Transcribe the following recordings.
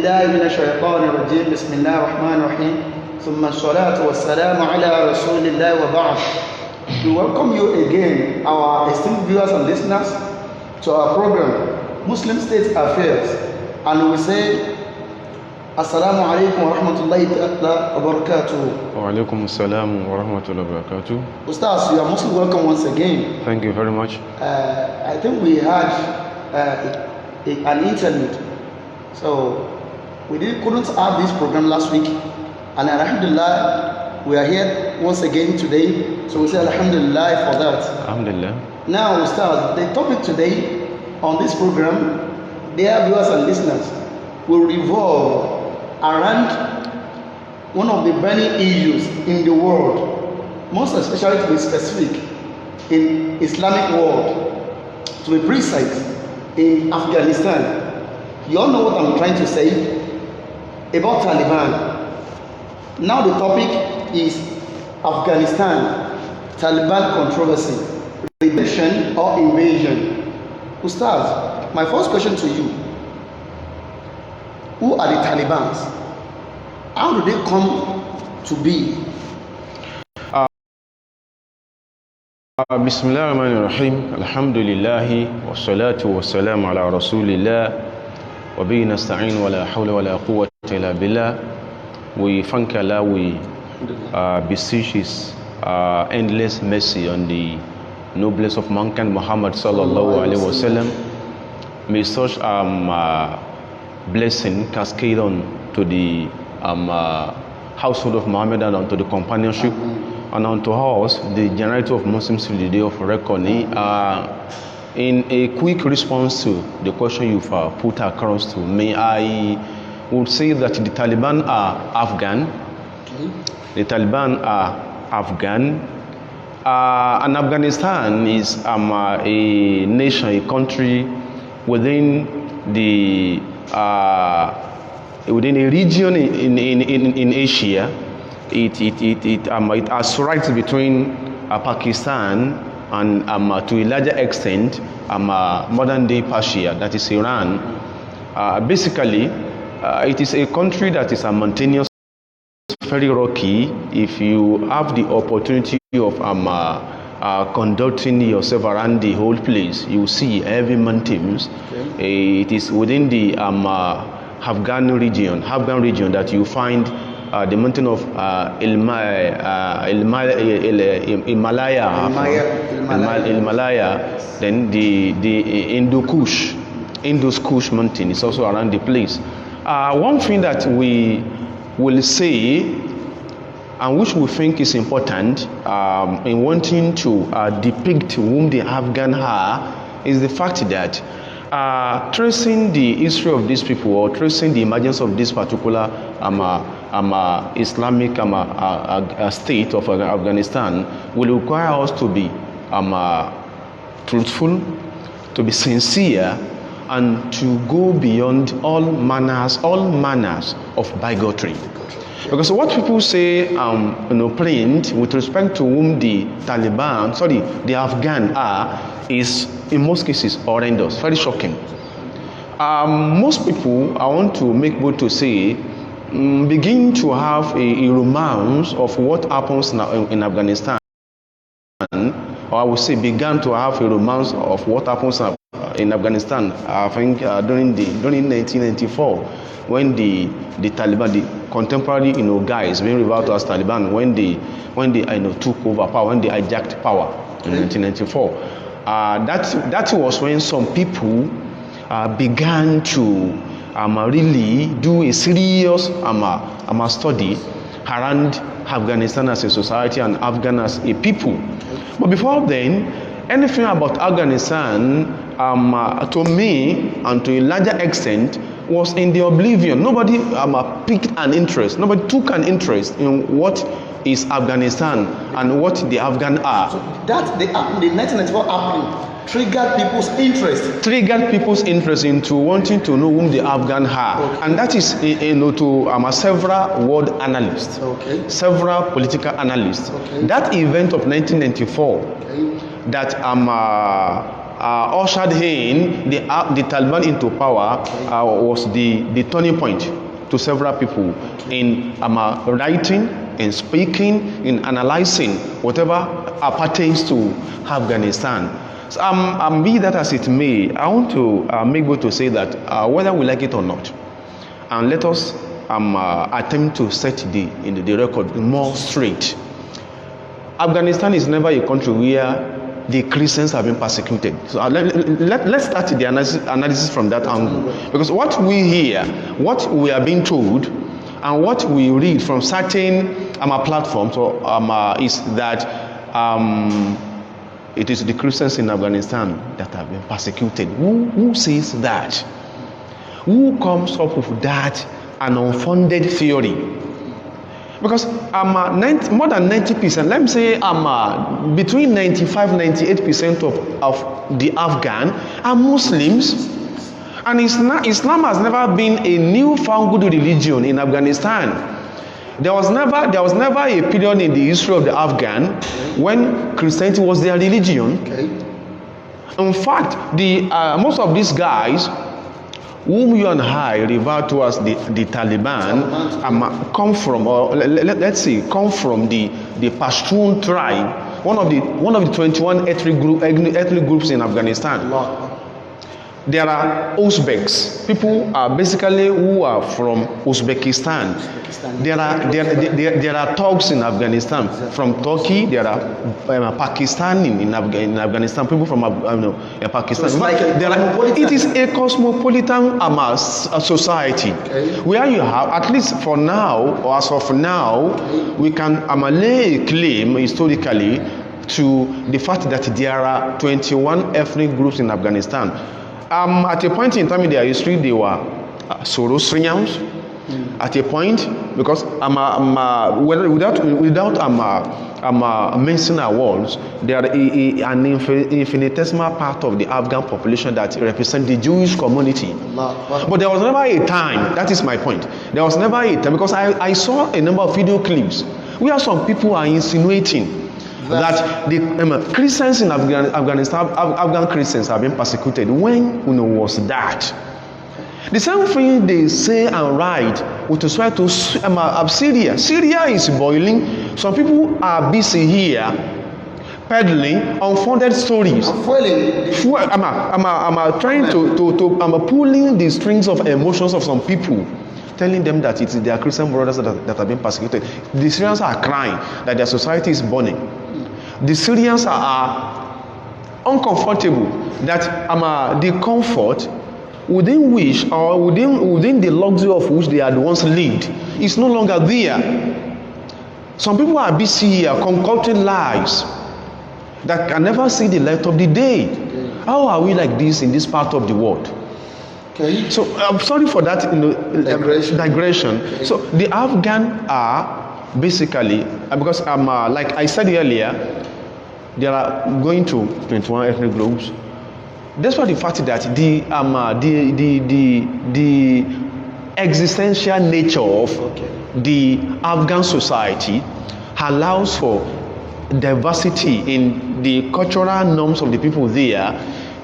بالله من الشيطان الرجيم بسم الله الرحمن الرحيم ثم الصلاة والسلام على رسول الله وبعد. We welcome you again, our esteemed viewers and listeners, to our program, Muslim State Affairs. And we say, Assalamu alaikum wa rahmatullahi wa barakatuh. Wa alaikum assalam wa rahmatullahi wa barakatuh. Ustaz, you are most welcome once again. Thank you very much. I think we had an interlude, so we couldn't have this program last week, and alhamdulillah we are here once again today, so we say alhamdulillah for that. Alhamdulillah. Now Ustaz, the topic today on this program, dear viewers and listeners, will revolve around one of the burning issues in the world, most especially to be specific in Islamic world, to be precise, in Afghanistan. You all know what I'm trying to say about Taliban. Now the topic is Afghanistan, Taliban controversy, rebellion or invasion. Ustaz, my first question to you: who are the Talibans? How do they come to be? Bismillah ar-Rahman ar-Rahim. Alhamdulillahi wa salatu wa salam ala rasulillah wa bihi nasta'in wa la hawla wa la quwwata illa billah. We thank Allah, we beseech His endless mercy on the noblest of mankind, Muhammad sallallahu alaihi wasallam. May such blessing cascade on to the household of Muhammad and onto the companionship and unto us, the generality of Muslims in the day of reckoning. In a quick response to the question you've put across to me, I would say that the Taliban are Afghan. Okay. The Taliban are Afghan. And Afghanistan is a nation, a country within the within a region in Asia. It has rights between Pakistan and to a larger extent modern day Persia, that is Iran. Basically, it is a country that is mountainous, very rocky. If you have the opportunity of conducting yourself around the whole place, you see heavy mountains. Okay. It is within the Afghan region that you find the mountain of Himalaya, then the Indus Kush mountain is also around the place. One thing that we will say, and which we think is important in wanting to depict whom the Afghan are, is the fact that tracing the history of these people, or tracing the emergence of this particular Islamic state of Afghanistan, will require us to be truthful, to be sincere, and to go beyond all manners of bigotry. Because what people say, plain with respect to whom the Afghan are, is in most cases horrendous, very shocking. Most people, I want to make bold to say, begin to have a romance of what happens now in Afghanistan, or I would say began to have a romance of what happens in Afghanistan. I think during 1994, when the Taliban, the contemporary guys being referred to as Taliban, when they took over power, when they hijacked power in 1994, that was when some people began to really do a serious study around Afghanistan as a society and Afghan as a people. But before then, anything about Afghanistan, to me and to a larger extent, was in the oblivion. Nobody picked an interest. Nobody took an interest in what is Afghanistan and what the Afghan are. So that the 1994 happening triggered people's interest into wanting to know whom the Afghan are. Okay. And that is to several world analysts, okay, several political analysts. Okay. That event of 1994, okay, that ushered in the Taliban into power was the turning point to several people in writing, in speaking, in analyzing whatever pertains to Afghanistan. So, be that as it may, I want to make good to say that whether we like it or not, and let us attempt to set the record more straight. Afghanistan is never a country where the Christians have been persecuted. So let's start the analysis from that angle. Because what we hear, what we are being told, and what we read from certain platforms is that it is the Christians in Afghanistan that have been persecuted. Who says that? Who comes up with that an unfounded theory? Because more than 90%, let me say between 95-98% of the Afghan are Muslims, and Islam has never been a newfound good religion in Afghanistan. There was never a period in the history of the Afghan when Christianity was their religion. In fact, most of these guys whom you and I refer to as the Taliban come from, or let's say, come from the Pashtun tribe, one of the 21 ethnic groups in Afghanistan. There are Uzbeks, people basically who are from Uzbekistan. There are Turks in Afghanistan. From Turkey, there are Pakistan in Afghanistan. People from Pakistan. So it is a cosmopolitan society where you have, at least for now, or as of now, we can lay a claim historically to the fact that there are 21 ethnic groups in Afghanistan. At a point in time in their history, they were Sorosrians. At a point, because without mentioning our words, there are an infinitesimal part of the Afghan population that represent the Jewish community. But there was never a time. That is my point. There was never a time, because I saw a number of video clips where some people are insinuating that the Christians in Afghanistan, Afghan Christians have been persecuted. When was that? The same thing they say and write with respect to Syria. Syria is boiling. Some people are busy here peddling unfounded stories. I'm trying to pulling the strings of emotions of some people, telling them that it's their Christian brothers that have been persecuted. The Syrians are crying that their society is burning. The Syrians are uncomfortable that the comfort within which, or within the luxury of which they had once lived, is no longer there. Some people are busy here concocting lies that can never see the light of the day. How are we like this in this part of the world? So I'm sorry for that digression. So the Afghan are basically, because like I said earlier, there are going to 21 ethnic groups. Despite the fact that the existential nature of the Afghan society allows for diversity in the cultural norms of the people there,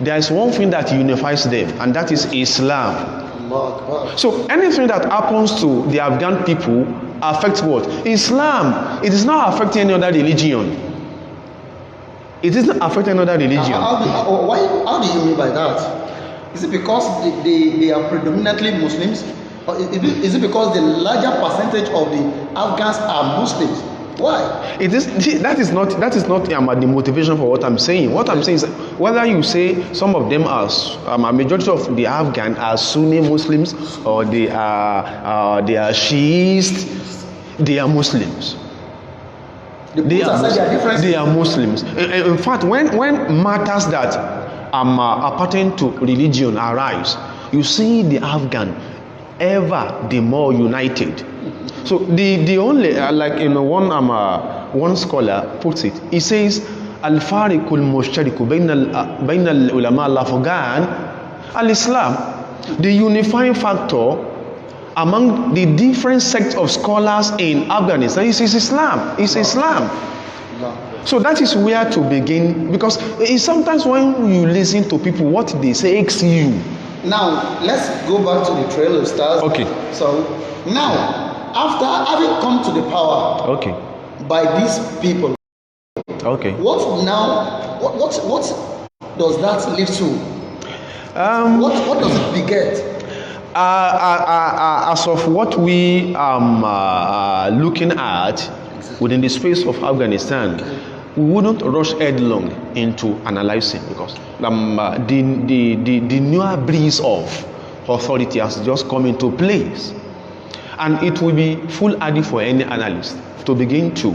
there is one thing that unifies them, and that is Islam. So anything that happens to the Afghan people affects what? Islam. It is not affecting any other religion. It isn't affecting another religion. How do you mean by that? Is it because they are predominantly Muslims? Or is it because the larger percentage of the Afghans are Muslims? Why? That is not the motivation for what I'm saying. What I'm saying is, whether you say some of them are a majority of the Afghan are Sunni Muslims, or they are Shiites, they are Muslims. They are Muslims. In fact, when matters that pertaining to religion arise, you see the Afghan ever the more united. So the only one scholar puts it, he says al-fariqul mushtariku bayna al-ulama al-Afghan al-Islam, the unifying factor among the different sects of scholars in Afghanistan is Islam. So that is where to begin, because it's sometimes when you listen to people, what they say aches you. Now, let's go back to the Trail of Stars. Okay. So, now, after having come to the power Okay. by these people, Okay. what does that lead to? What does it beget? As of what we looking at within the space of Afghanistan, we wouldn't rush headlong into analyzing, because the newer breeze of authority has just come into place, and it will be foolhardy for any analyst to begin to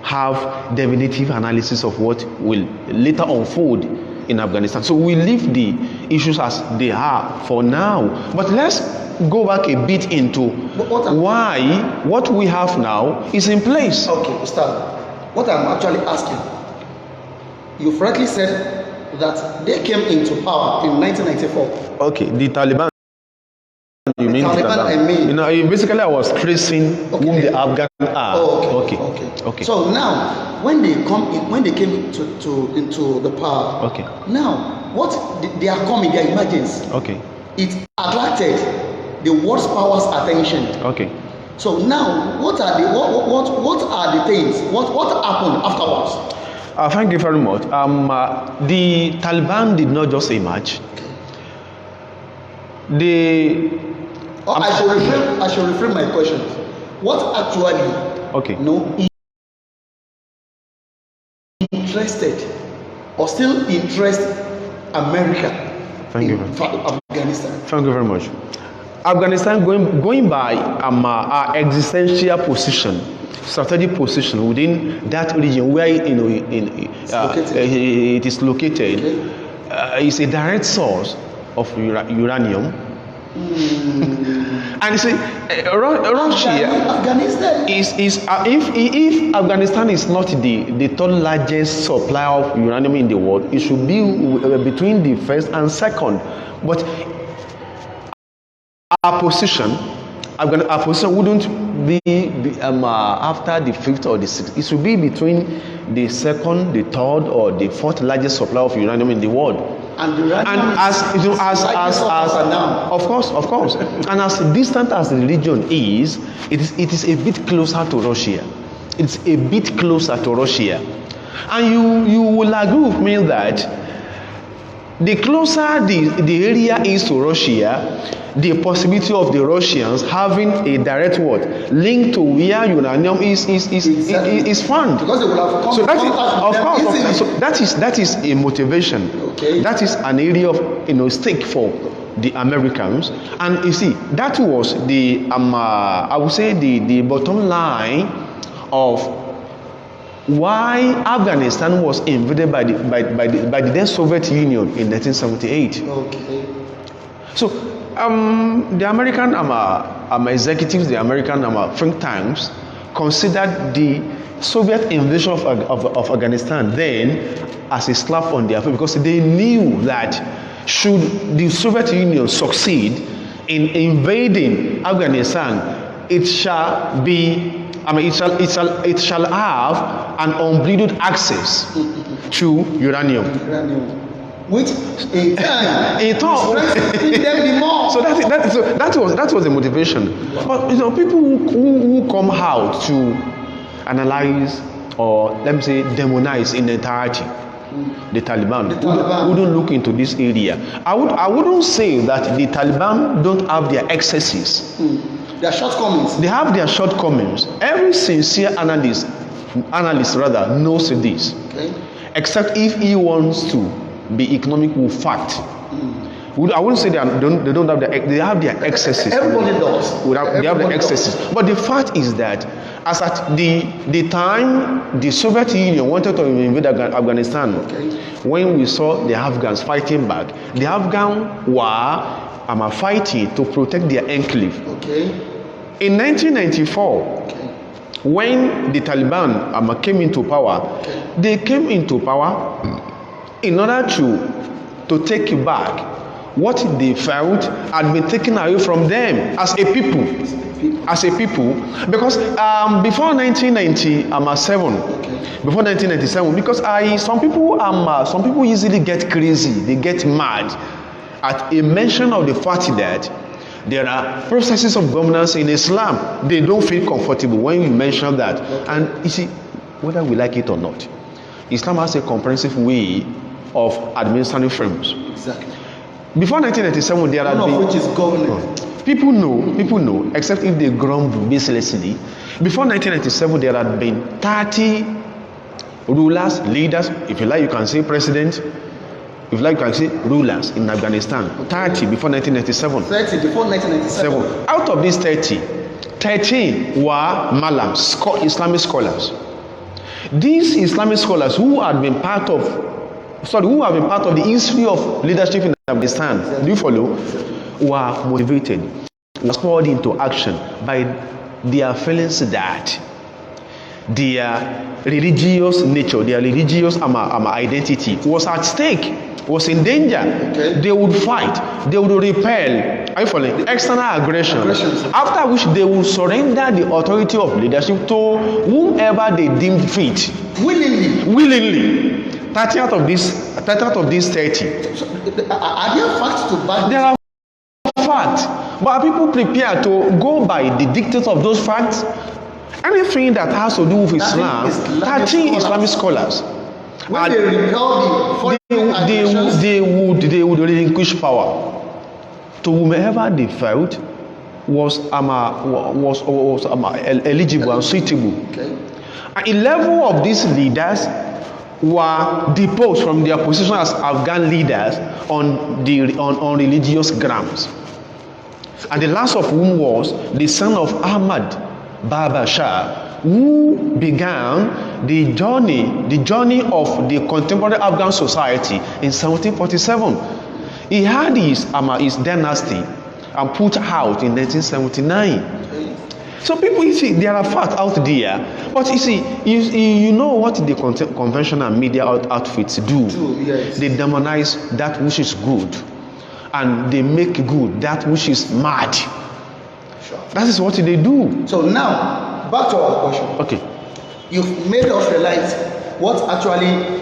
have definitive analysis of what will later unfold in Afghanistan. So we leave the issues as they are for now, but let's go back a bit into why what we have now is in place. Okay, Ustad, what I'm actually asking, you rightly said that they came into power in 1994. Okay, the Taliban. You mean Taliban, I mean. You know, basically I was tracing whom the Afghan are. Oh, okay. So now, when they came into the power. Okay. Now, what they are coming, their emergence. Okay. It attracted the world's powers' attention. Okay. So now, what are the things? What happened afterwards? Thank you very much. The Taliban did not just emerge. I should reframe my question. What actually interested or still interest America in Afghanistan? Thank you very much. Afghanistan, going by our existential position, strategic position within that region where it is located, is a direct source of uranium. And you see, Russia, Afghanistan is if Afghanistan is not the third largest supplier of uranium in the world, it should be between the first and second. But our position wouldn't be after the fifth or the sixth. It should be between the second, the third, or the fourth largest supplier of uranium in the world. And as of course, and as distant as the region is, it is a bit closer to Russia. It's a bit closer to Russia, and you will agree with me that the closer the area is to Russia, the possibility of the Russians having a direct link to where uranium is found. Because they will have come so that is a motivation. Okay. That is an area of stake for the Americans, and you see that was the I would say the bottom line of why Afghanistan was invaded by the then Soviet Union in 1978. Okay. So the American executives, the American think tanks considered the Soviet invasion of Afghanistan then as a slap on their face, because they knew that should the Soviet Union succeed in invading Afghanistan, it shall have an unbridled access to uranium. Which in turn strengthened them the more. So that was the motivation. But people who come out to analyze, or let me say demonize in entirety the Taliban wouldn't look into this area. I wouldn't say that the Taliban don't have their excesses. Their shortcomings. They have their shortcomings. Every sincere analyst knows this. Okay. Except if he wants to be economic with fact. I wouldn't say they don't have they have their excesses. Everybody does. They have the excesses. But the fact is that as at the time the Soviet Union wanted to invade Afghanistan, when we saw the Afghans fighting back, the Afghans were fighting to protect their enclave. In 1994, when the Taliban came into power, they came into power in order to take back what they felt had been taken away from them as a people. as a people, because before 1997, before 1997, because some people easily get crazy, they get mad at a mention of the fact that there are processes of governance in Islam. They don't feel comfortable when you mention that. And you see, whether we like it or not, Islam has a comprehensive way of administering firms. Exactly. Before 1997, there had been, which is governance. People know, except if they grumble mercilessly. Before 1997, there had been 30 rulers, leaders, if you like, you can say president, if you like, you can say rulers in Afghanistan. 30 before 1997. 30 before 1997. Out of these 30, 13 were Malams, Islamic scholars. These Islamic scholars who have been part of the history of leadership in Afghanistan, do you follow? Were motivated, were spurred into action by their feelings that their religious nature, their religious identity was at stake, was in danger. Okay. They would fight, they would repel, are you following? External aggressions. After which they would surrender the authority of leadership to whomever they deemed fit. Willingly. 30 out of these 30. So, are there facts to back? There are facts, but are people prepared to go by the dictates of those facts? Anything that has to do with Islam, 13 Islamic scholars. When they repel they would relinquish power to whomever they felt was eligible and suitable. Okay. And 11 of these leaders were deposed from their position as Afghan leaders on religious grounds. And the last of whom was the son of Ahmad Baba Shah, who began the journey of the contemporary Afghan society in 1747. He had his dynasty and put out in 1979. So people, you see, there are facts out there, but you see, you know what the conventional media outfits do. Yes. They demonize that which is good, and they make good that which is mad. Sure. That is what they do. So now, back to our question. Okay. You've made us realize what actually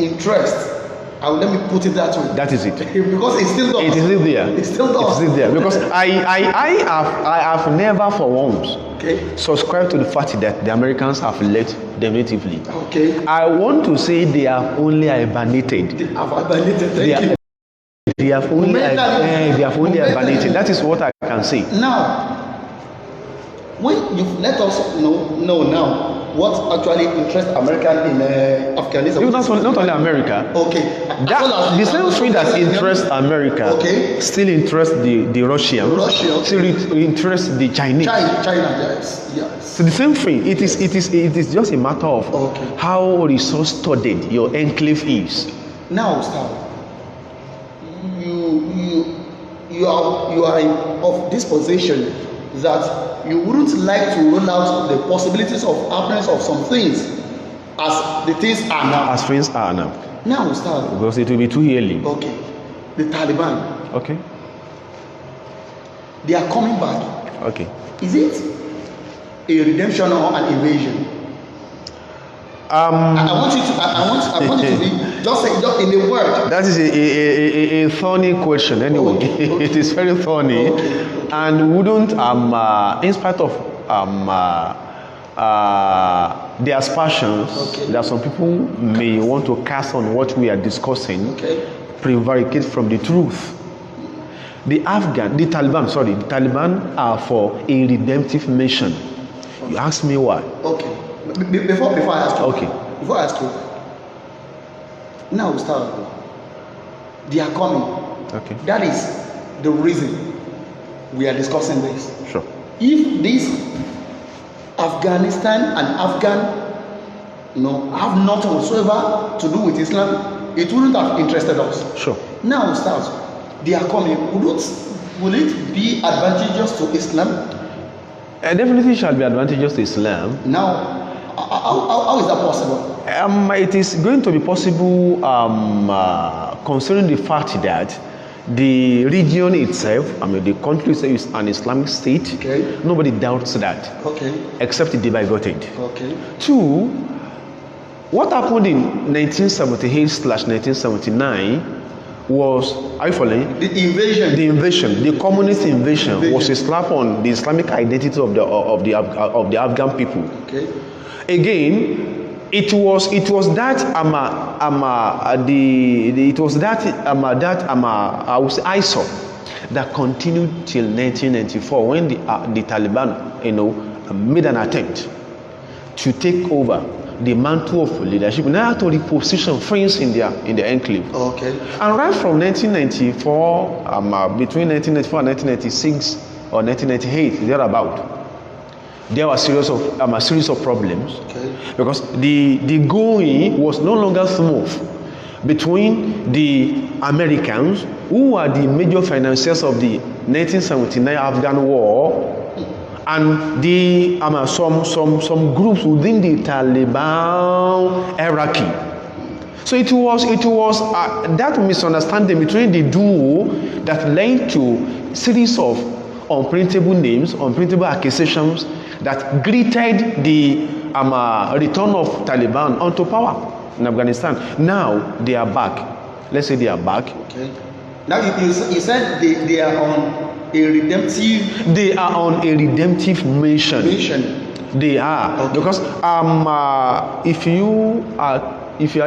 interests. Let me put it that way. That is it. Because it still does. It is still there. It still does. It is still there. Because I have never for once subscribed to the fact that the Americans have left definitively. Okay. I want to say they have only hibernated. They have hibernated. They have only hibernated. That is what I can say. Now, when you've let us know now what actually interests American in Afghanistan. Not only America. Okay. The same thing that interests America still interests the Russians. Still interests the Chinese. China, yes. So the same thing. It is just a matter of how resource studied your enclave is. Now, Star, you are of this position that you wouldn't like to rule out the possibilities of happiness of some things as the things are now. As things are now. Now, Star. Because it will be too early. Okay. The Taliban. Okay. They are coming back. Okay. Is it a redemption or an invasion? I want you to be just in a word. That is a thorny question anyway. Okay. It is very thorny. Okay. And wouldn't in spite of the aspersions that some people may want to cast on what we are discussing, prevaricate from the truth. The Taliban are for a redemptive mission. You ask me why? Okay. Before I ask you. Okay. Before I ask you. Now we start. They are coming. Okay. That is the reason we are discussing this. Sure. If this Afghanistan and Afghan have nothing whatsoever to do with Islam, it wouldn't have interested us. Sure. Now we start. They are coming. Will it be advantageous to Islam? Definitely shall be advantageous to Islam. Now, how is that possible? It is going to be possible considering the fact that The region itself, the country itself is an Islamic state. Okay. Nobody doubts that. Okay. Except the bigoted. Okay. Two, what happened in 1978/1979 was, are you following? The invasion. The communist invasion was a slap on the Islamic identity of the Afghan people. Okay. Again, it was that I would say ISO that continued till 1994 when the Taliban made an attempt to take over the mantle of leadership, now to reposition friends in their enclave. Okay. And right from 1994, between 1994 and 1996 or 1998, thereabout, there was a series of problems. Okay. Because the going was no longer smooth between the Americans, who are the major financiers of the 1979 Afghan war, and the some groups within the Taliban hierarchy. So it was that misunderstanding between the duo that led to series of unprintable names, unprintable accusations that greeted the return of Taliban onto power in Afghanistan. Now they are back. Let's say they are back. Okay. Now you said they are on a redemptive. They are on a redemptive mission. They are. Okay. Because if you are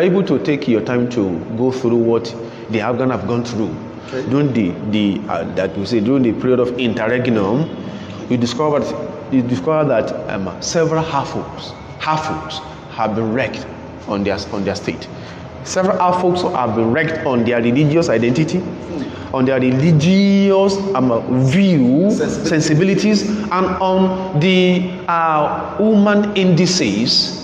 able to take your time to go through what the Afghans have gone through, okay, during during the period of interregnum, you discover that several half-folks have been wrecked on their state. Several half-folks have been wrecked on their religious identity, on their religious view, sensibilities, and on the human indices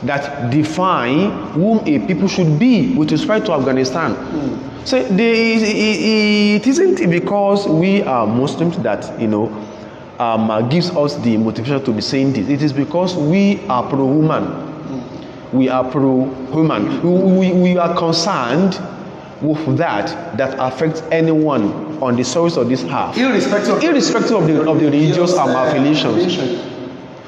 that define whom a people should be with respect to Afghanistan. So it isn't because we are Muslims that gives us the motivation to be saying this. It is because we are pro-human. We are pro-human. We are concerned with that affects anyone on the surface of this earth, irrespective of the religious affiliations.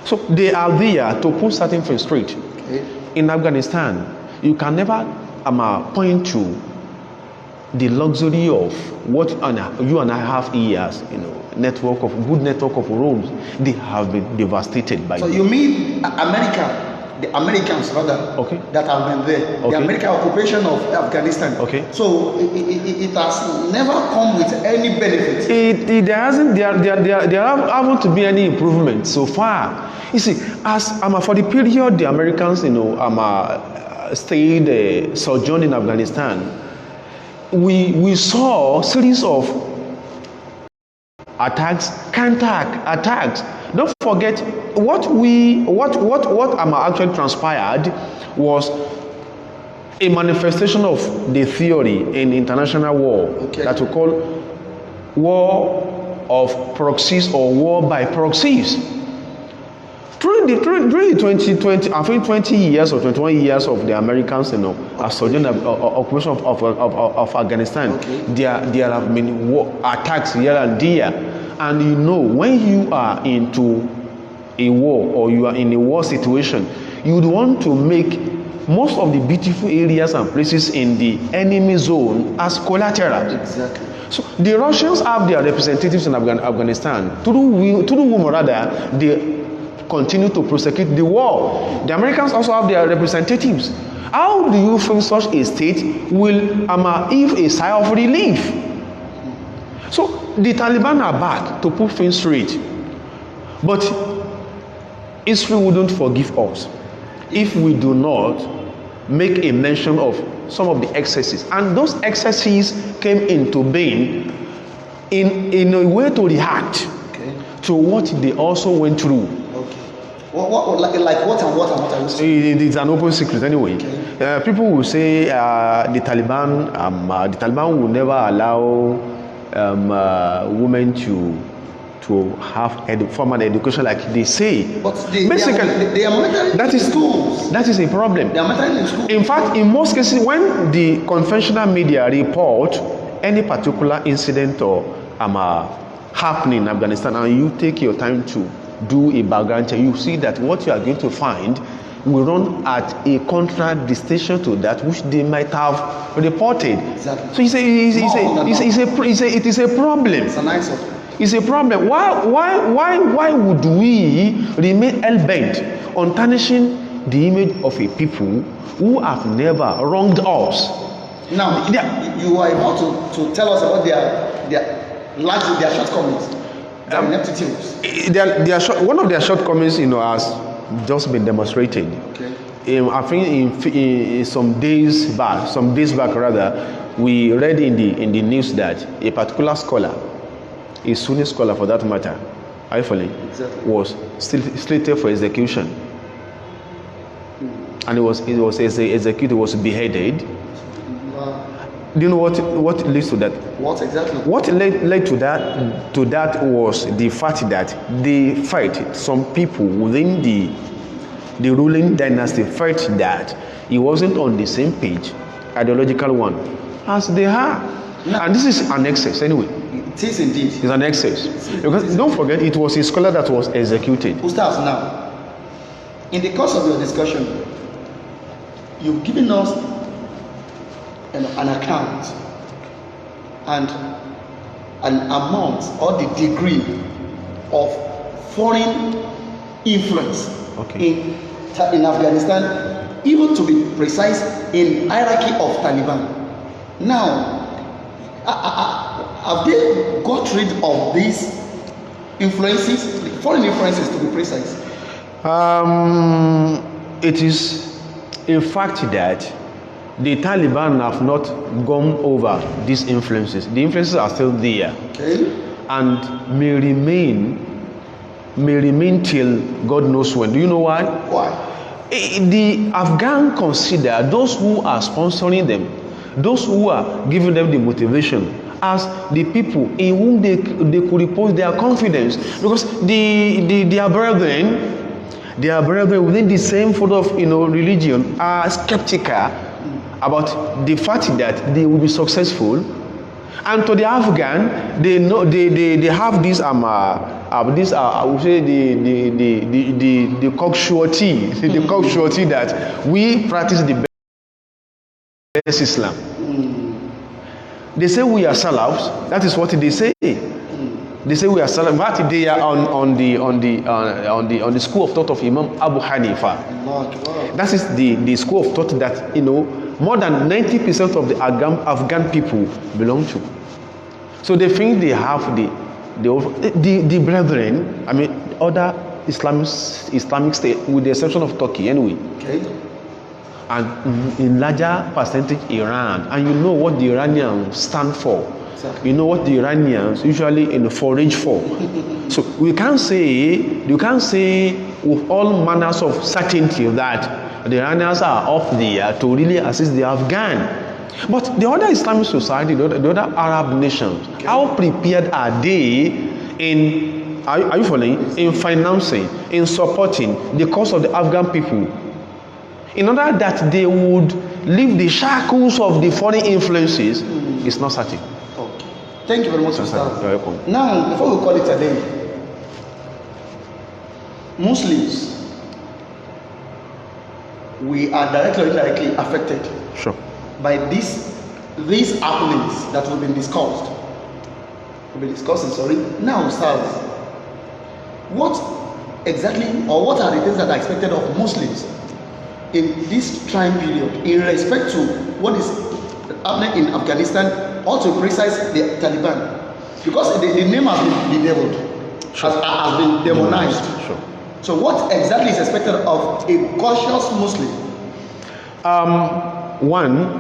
So they are there to put certain things straight. Okay. In Afghanistan, you can never point to the luxury of what you and I have here, good network of roads. They have been devastated by. So you mean the Americans rather, okay, that have been there, okay, the American occupation of Afghanistan. Okay. So it has never come with any benefit. There hasn't. There haven't to be any improvement so far. You see, as for the period the Americans stayed sojourned in Afghanistan, we saw a series of attacks, counter attacks. Don't forget what actually transpired was a manifestation of the theory in international war, okay, that we call war of proxies or war by proxies. During the 20 years or 21 years of the Americans, sojourn occupation of Afghanistan, okay, there have been war attacks here and there. And when you are into a war or you are in a war situation, you would want to make most of the beautiful areas and places in the enemy zone as collateral. Exactly. So the Russians have their representatives in Afghanistan, through whom rather they continue to prosecute the war. The Americans also have their representatives. How do you think such a state will heave a sigh of relief? So the Taliban are back to put things straight, but history wouldn't forgive us if we do not make a mention of some of the excesses, and those excesses came into being in a way to react, okay, to what they also went through. Okay. Like what are you saying? It's an open secret anyway. Okay. People will say the Taliban will never allow women to have formal education like they say. But they are monitoring schools. That is a problem. They are monitoring schools. In fact, in most cases, when the conventional media report any particular incident or happening in Afghanistan, and you take your time to do a background check, you see that what you are going to find will run at a contradistinction to that which they might have reported. Exactly. So it is a problem. It's a nice one. It's a problem. Why would we remain hell-bent on tarnishing the image of a people who have never wronged us? Now, you are about to tell us about their shortcomings, their ineptitudes. One of their shortcomings, has just been demonstrated. Okay. I think in some days back, we read in the news that a particular scholar, a Sunni scholar for that matter, Exactly. was still slated for execution, and it was executed, was beheaded. Do you know what leads to that? What exactly? What led to that was the fact that they felt, some people within the ruling dynasty felt that he wasn't on the same page, ideological one, as they are. And this is an excess anyway. It is indeed. It's an excess. Because don't forget, it was a scholar that was executed. Ustaz, now, in the course of your discussion, you've given us an account and an amount or the degree of foreign influence in Afghanistan, even to be precise, in hierarchy of Taliban. Now, have they got rid of these influences, foreign influences to be precise? It is a fact that the Taliban have not gone over these influences. The influences are still there, and may remain till God knows when. Do you know why? Why? The Afghan consider those who are sponsoring them, those who are giving them the motivation, as the people in whom they could repose their confidence, because their brethren within the same fold of religion are skeptical about the fact that they will be successful. And to the Afghan, they know they have this I would say the cocksurety the cocksurety that we practice the best Islam. They say we are Salafs. That is what they say. They say we are Salafs. But they are on the school of thought of Imam Abu Hanifa. That is the school of thought that more than 90% of the Afghan people belong to. So they think they have the brethren, other Islamic state, with the exception of Turkey anyway. And in larger percentage Iran. And you know what the Iranians stand for. Exactly. You know what the Iranians usually forage for. So you can't say with all manners of certainty that the Iranians are up there to really assist the Afghan. But the other Islamic society, the other Arab nations, how prepared are they are you following? In financing, in supporting the cause of the Afghan people, in order that they would leave the shackles of the foreign influences? It's not certain. Okay. Thank you very much, Ustaz. You're welcome. Now, before we call it a day, Muslims, we are directly or indirectly affected by these happenings that will be discussed. Now, Ustaz, what exactly, or what are the things that are expected of Muslims in this time period in respect to what is happening in Afghanistan, or to precise the Taliban? Because the name has been bedeviled, has been demonized. So what exactly is expected of a cautious Muslim? One,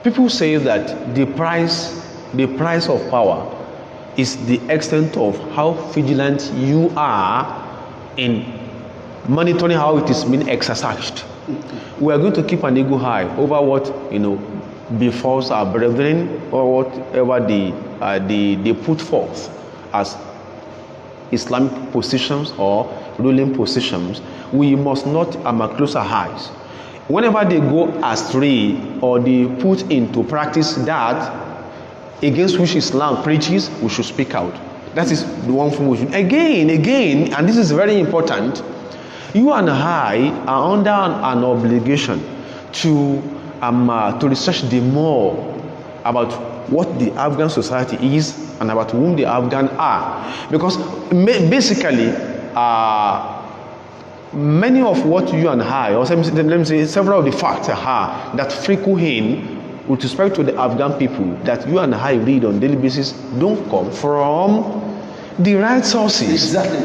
people say that the price of power is the extent of how vigilant you are in monitoring how it is being exercised. We are going to keep an eagle eye over what befalls our brethren, or whatever they put forth as Islamic positions or ruling positions. We must not close our eyes. Whenever they go astray or they put into practice that against which Islam preaches, we should speak out. That is the one thing we should. Again, and this is very important, you and I are under an obligation to research the more about what the Afghan society is and about whom the Afghan are. Because basically, many of what you and I, or let me say several of the facts are that trickle in with respect to the Afghan people that you and I read on a daily basis don't come from the right sources. Exactly.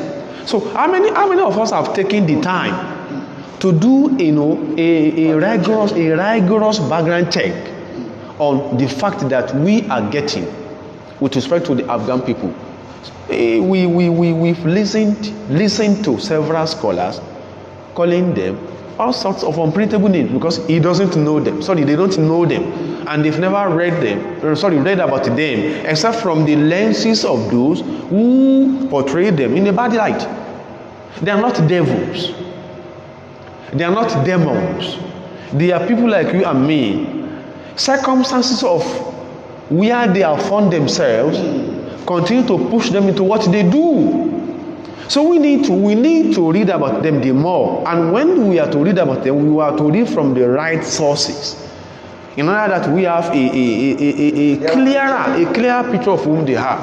So how many of us have taken the time to do a rigorous background check on the fact that we are getting with respect to the Afghan people? We've listened to several scholars calling them all sorts of unprintable names because he doesn't know them. They don't know them, and they've never read about them except from the lenses of those who portray them in a bad light. They are not devils. They are not demons. They are people like you and me. Circumstances of where they have found themselves continue to push them into what they do. So we need to read about them the more, and when we are to read about them, we are to read from the right sources, in order that we have a clearer picture of whom they have.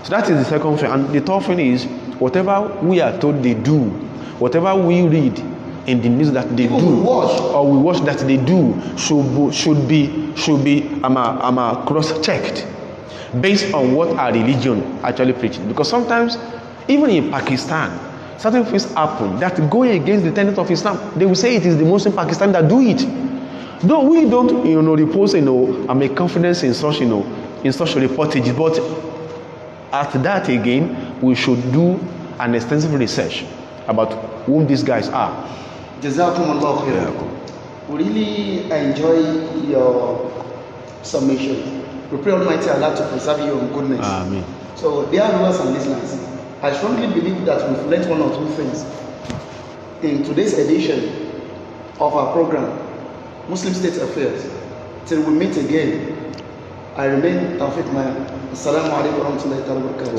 So that is the second thing. And the third thing is, whatever we are told they do, whatever we read in the news that they do, or we watch that they do, should be cross-checked based on what our religion actually preaches. Because sometimes, even in Pakistan, certain things happen that go against the tenets of Islam. They will say it is the Muslim Pakistan that do it. Though we don't, repose, a confidence in such, in such reportage. But at that again, we should do an extensive research about whom these guys are. Jazakumullah khair. We really enjoy your submission. We pray Almighty Allah to preserve you in goodness. Amen. So, dear viewers and listeners, I strongly believe that we've learned one or two things in today's edition of our program, Muslim State Affairs. Till we meet again, I remain Tawfiq Man. Assalamu alaikum wa rahmatullahi wa barakatuh.